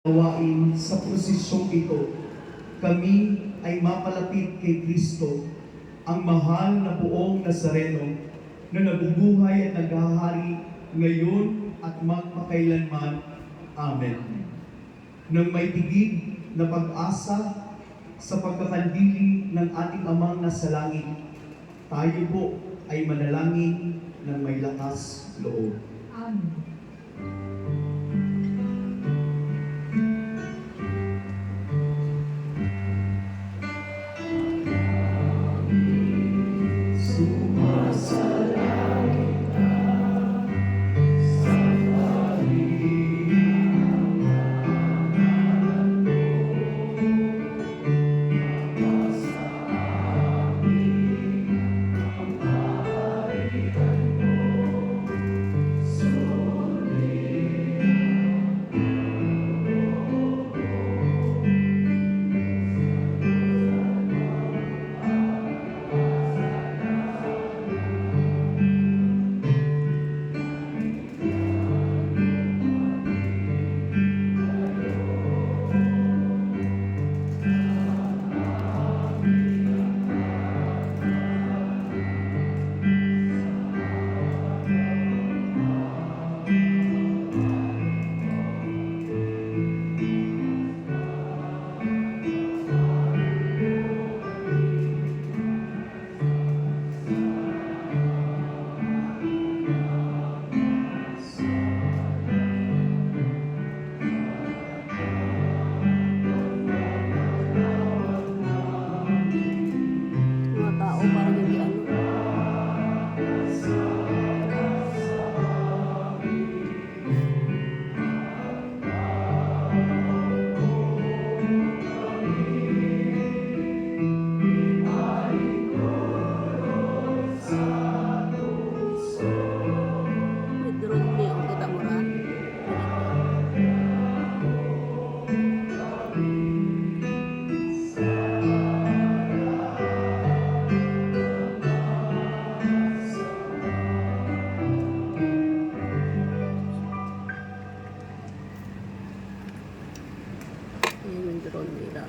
gawain sa posisyong ito, kami ay mapalapit kay Kristo, ang mahal na buong Nazareno, na nabubuhay at naghahari ngayon at magpakailanman. Amen. Nang may tigig na pag-asa sa pagkakandili ng ating Amang nasa langit, tayo po ay manalangin ng may lakas loob. Amen. Mga tao parang hindi ano. May drone niya, ang kita mo rin. Ayan yung drone nila.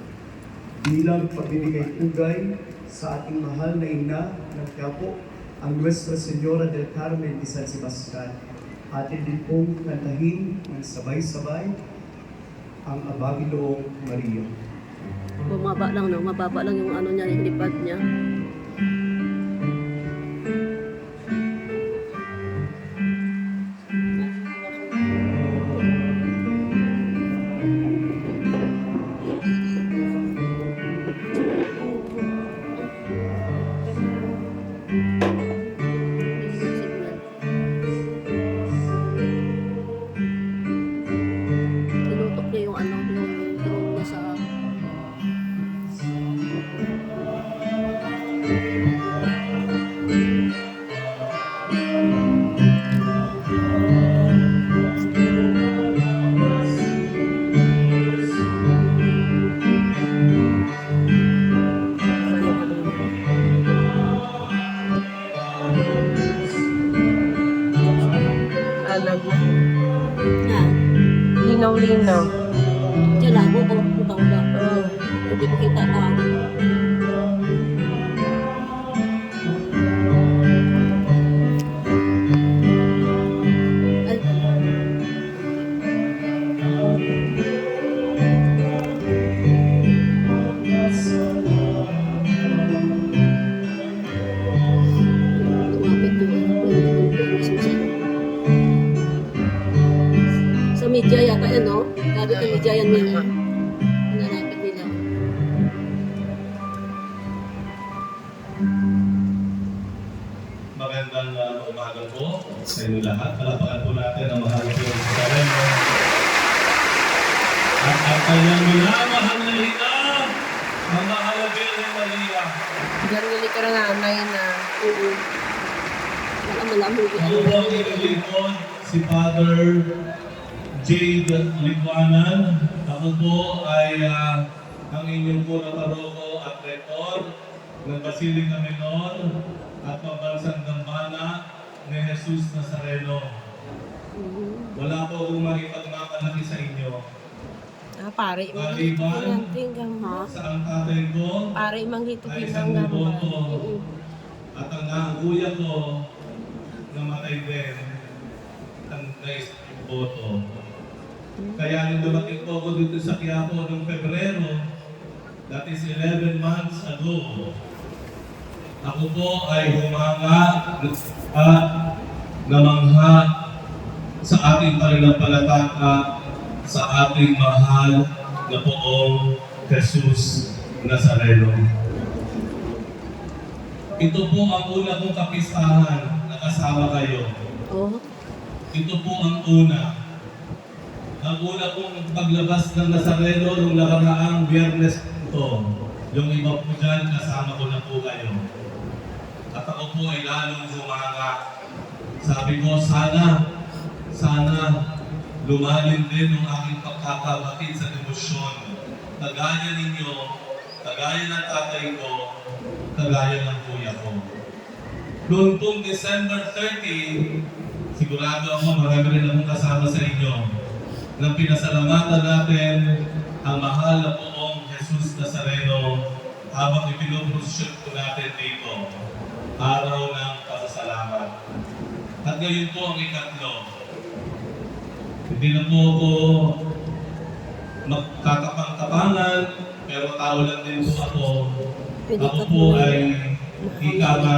Bilang pagbibigay pugay sa ating mahal na ina ng Quiapo, ang Nuestra Señora del Carmen de San Sebastian, atin din pong kantahin ng sabay-sabay ang Abagiloong Maria. Bumaba lang, no? Mababa lang yung ano niya, yung lipad niya. Tinutok niya yung ano, yung drone niya sa Alam mo. na. Linaw-linaw. Diyan lang ako, utang ba? Hindi ko kita tao. Ay. Lumapit yung sa media yata yan, no? Sabi ka media yan nila. Nanapit nila. Magandang umaga po sa inyo lahat. Palapakan po natin ang mahal po ng Nazareno. At ang kanyang minamahal na ina, ang mahal na Birhen Maria. Diyan ka nga, nay na. Oo. Malaman yung ano. Ang pong inilingkod si Father Jade Liguanan. Ako po ay ang inyong po na paroko at rektor ng Basilica Menor at Pambansang Dambana ni Jesus Nazareno. Wala po akong makipagmamalaki sa inyo. pare. Maliban Manghito gamot. sa ang tatay ko Pare, manghito ay gamot. isang boto at ang kuya ko namatay din ang guys boto. Kaya nung dumating po ako dito sa Quiapo noong Pebrero, that is 11 months ago, ako po ay humanga at namangha sa ating pananampalataya sa ating mahal na poong Jesus Nazareno. Ito po ang una kong kapistahan na kasama kayo. Oh. Ito po ang una. Ang una pong paglabas ng Nazareno nung nakaraang Biyernes ito. Yung iba po dyan, kasama ko na po kayo. At ako po ay lalong humanga. Sabi ko, sana lumalim din ang aking pagkakabatid sa demosyon. Kagaya ninyo, kagaya ng tatay ko, kagaya ng kuya ko. Noong pong December 30, sigurado ako marami rin akong kasama sa inyo nang pinasalamatan natin ang mahal na poong Jesus Nazareno habang ipinoprosyon po natin dito, araw ng pasasalamat. At ngayon po ang ikatlo. Hindi na po ako magkakapang-kapangan, pero tao lang din po ako. Ako po ay ika nga